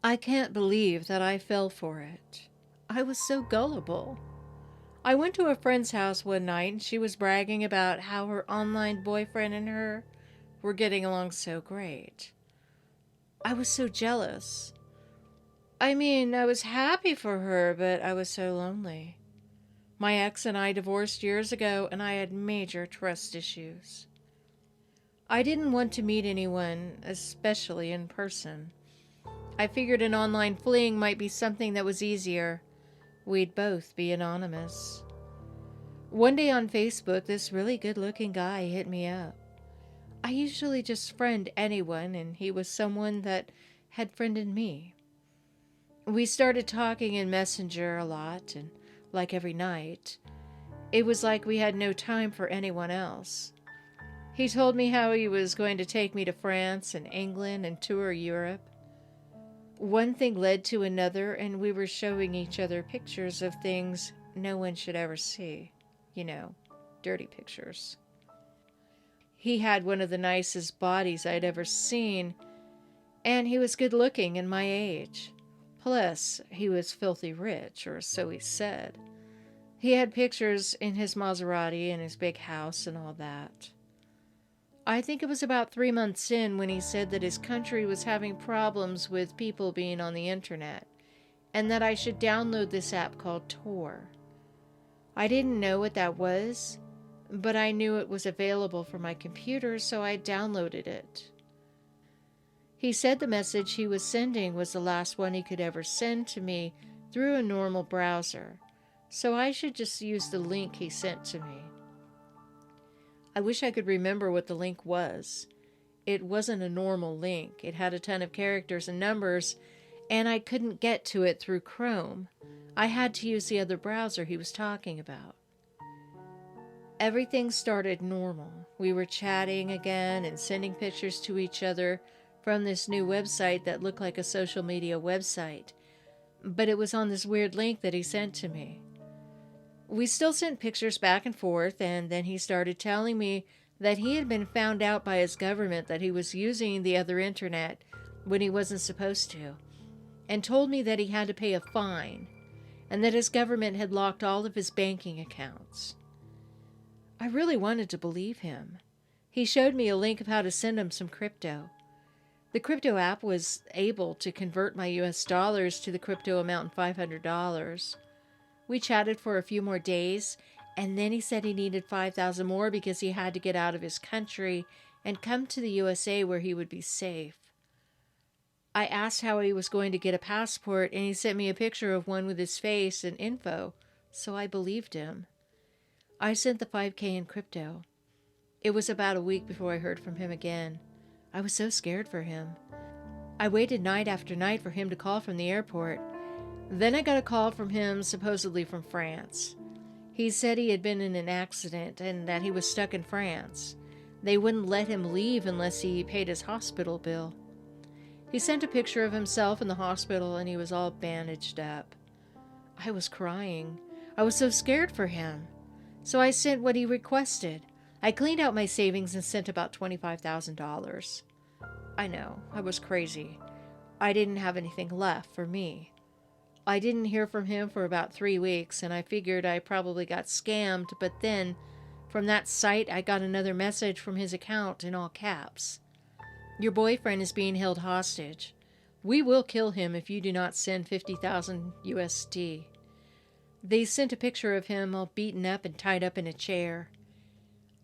I can't believe that I fell for it. I was so gullible. I went to a friend's house one night and she was bragging about how her online boyfriend and her were getting along so great. I was so jealous. I mean, I was happy for her, but I was so lonely. My ex and I divorced years ago, and I had major trust issues. I didn't want to meet anyone, especially in person. I figured an online fling might be something that was easier. We'd both be anonymous. One day on Facebook, this really good looking guy hit me up. I usually just friend anyone, and he was someone that had friended me. We started talking in Messenger a lot, and like every night. It was like we had no time for anyone else. He told me how he was going to take me to France and England and tour Europe. One thing led to another, and we were showing each other pictures of things no one should ever see. You know, dirty pictures. He had one of the nicest bodies I'd ever seen, and he was good looking and my age. Plus, he was filthy rich, or so he said. He had pictures in his Maserati and his big house and all that. I think it was about 3 months in when he said that his country was having problems with people being on the internet, and that I should download this app called Tor. I didn't know what that was, but I knew it was available for my computer, so I downloaded it. He said the message he was sending was the last one he could ever send to me through a normal browser, so I should just use the link he sent to me. I wish I could remember what the link was. It wasn't a normal link. It had a ton of characters and numbers, and I couldn't get to it through Chrome. I had to use the other browser he was talking about. Everything started normal. We were chatting again and sending pictures to each other from this new website that looked like a social media website, but it was on this weird link that he sent to me. We still sent pictures back and forth, and then he started telling me that he had been found out by his government that he was using the other internet when he wasn't supposed to, and told me that he had to pay a fine, and that his government had locked all of his banking accounts. I really wanted to believe him. He showed me a link of how to send him some crypto. The crypto app was able to convert my US dollars to the crypto amount in $500. We chatted for a few more days, and then he said he needed 5,000 more because he had to get out of his country and come to the USA where he would be safe. I asked how he was going to get a passport, and he sent me a picture of one with his face and info, so I believed him. I sent the 5K in crypto. It was about a week before I heard from him again. I was so scared for him. I waited night after night for him to call from the airport. Then I got a call from him, supposedly from France. He said he had been in an accident and that he was stuck in France. They wouldn't let him leave unless he paid his hospital bill. He sent a picture of himself in the hospital and he was all bandaged up. I was crying. I was so scared for him. So I sent what he requested. I cleaned out my savings and sent about $25,000. I know, I was crazy. I didn't have anything left for me. I didn't hear from him for about 3 weeks, and I figured I probably got scammed, but then, from that site, I got another message from his account in all caps. Your boyfriend is being held hostage. We will kill him if you do not send 50,000 USD. They sent a picture of him all beaten up and tied up in a chair.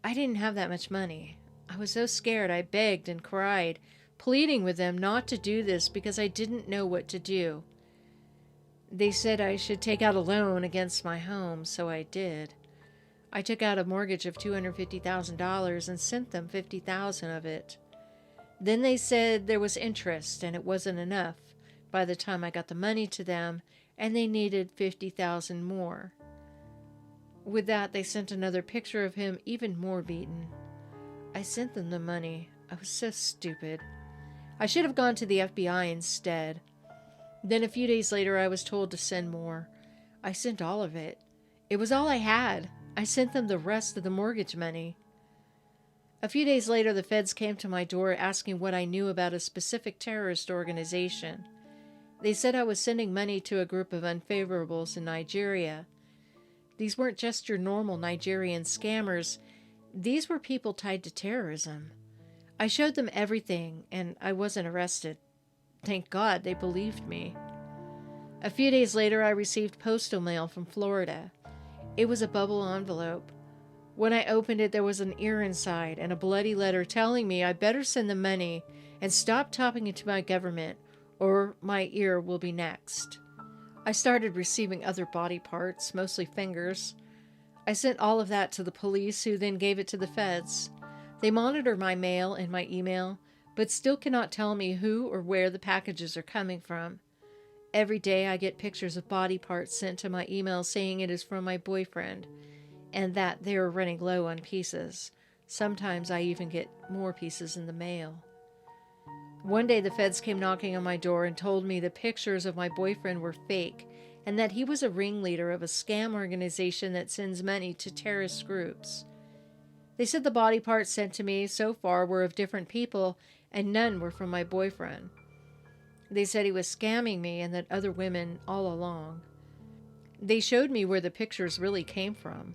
I didn't have that much money. I was so scared I begged and cried, pleading with them not to do this because I didn't know what to do. They said I should take out a loan against my home, so I did. I took out a mortgage of $250,000 and sent them 50,000 of it. Then they said there was interest and it wasn't enough by the time I got the money to them, and they needed 50,000 more. With that, they sent another picture of him even more beaten. I sent them the money. I was so stupid. I should have gone to the FBI instead. Then a few days later, I was told to send more. I sent all of it. It was all I had. I sent them the rest of the mortgage money. A few days later, the feds came to my door asking what I knew about a specific terrorist organization. They said I was sending money to a group of unfavorables in Nigeria. These weren't just your normal Nigerian scammers. These were people tied to terrorism. I showed them everything, and I wasn't arrested. Thank God they believed me. A few days later, I received postal mail from Florida. It was a bubble envelope. When I opened it, there was an ear inside and a bloody letter telling me I better send the money and stop talking to my government, or my ear will be next. I started receiving other body parts, mostly fingers. I sent all of that to the police, who then gave it to the feds. They monitor my mail and my email, but still cannot tell me who or where the packages are coming from. Every day I get pictures of body parts sent to my email saying it is from my boyfriend, and that they are running low on pieces. Sometimes I even get more pieces in the mail. One day the feds came knocking on my door and told me the pictures of my boyfriend were fake and that he was a ringleader of a scam organization that sends money to terrorist groups. They said the body parts sent to me so far were of different people and none were from my boyfriend. They said he was scamming me and that other women all along. They showed me where the pictures really came from.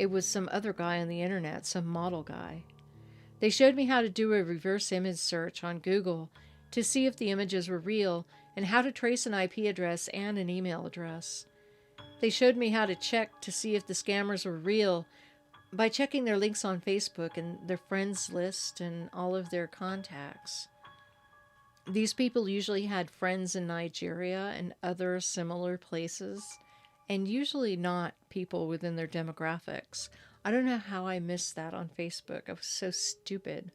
It was some other guy on the internet, some model guy. They showed me how to do a reverse image search on Google to see if the images were real and how to trace an IP address and an email address. They showed me how to check to see if the scammers were real by checking their links on Facebook and their friends list and all of their contacts. These people usually had friends in Nigeria and other similar places, and usually not people within their demographics. I don't know how I missed that on Facebook. I was so stupid.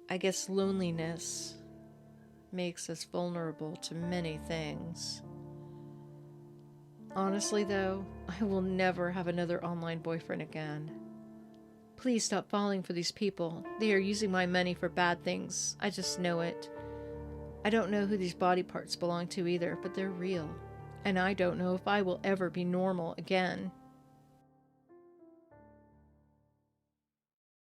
I guess loneliness makes us vulnerable to many things. Honestly, though, I will never have another online boyfriend again. Please stop falling for these people. They are using my money for bad things. I just know it. I don't know who these body parts belong to either, but they're real. And I don't know if I will ever be normal again.